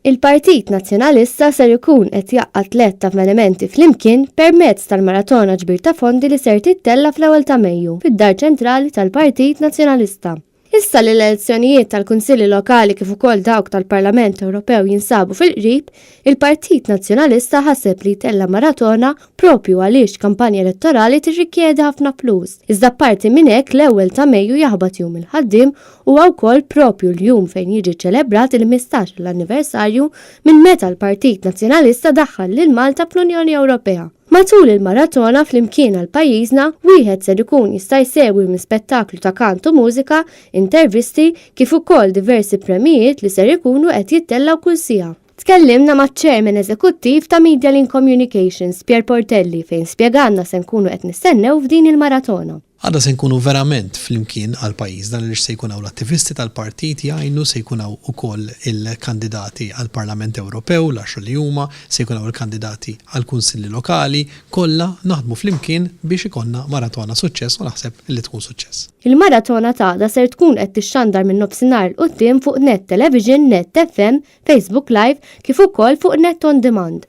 Il-Partit Nazzjonalista ser ikun qed jaqqad 3 avvenimenti flimkien permezz tal-maratona ġbir ta' fondi li ser tittella fl-ewwel ta' Mejju fid-Dar Ċentrali tal-Partit Nazzjonalista. Issa li l-elezzjonijiet tal-Kunsilli Lokali kif ukoll dawk tal-Parlament Ewropew jinsabu fil-qrib, il-Partit Nazzjonalista ħaseb li tella maratona propju għaliex kampanja elettorali tirrikjedi ħafna flus. Iżda parti minn hekk l-ewwel ta' Mejju jaħbad jum il-ħaddiem u wkoll propju l-jum fejn jiġi ċelebrat il-15 l-anniversarju minn meta l-Partit Nazzjonalista daħħal lil Malta fl-Unjoni Ewropea. Matul il-maratona fl-imkien għal pajjiżna, wieħed ser ikun jista' jsegwi minn spettaklu ta' kantu mużika, intervisti kif ukoll diversi premijiet li ser ikunu qed jittellaw kull siegħa. Tkellimna maċ-Chairman Eżekuttiv ta' Media Link Communications, Pier Portelli, fejn spjeganna se nkunu qed nistennew f'din il-maratona. Għadda se nkunu verament fl-imkien għal pajjiż dan li se jkunaw l-attivisti tal-partit jgħinu se jkunaw ukoll il-kandidati għal Parlament Ewropew l-10 li huma, se jkunaw il-kandidati għal kunsilli lokali, kollha naħdmu fl-imkien biex ikonna maratona suċċess u naħseb li tkun suċċess. Il-maratona tagħda ser tkun qed tixxandar minn nofsinhar l-qudiem fuq Net Television, Net FM, Facebook Live kif ukoll fuq Net On Demand.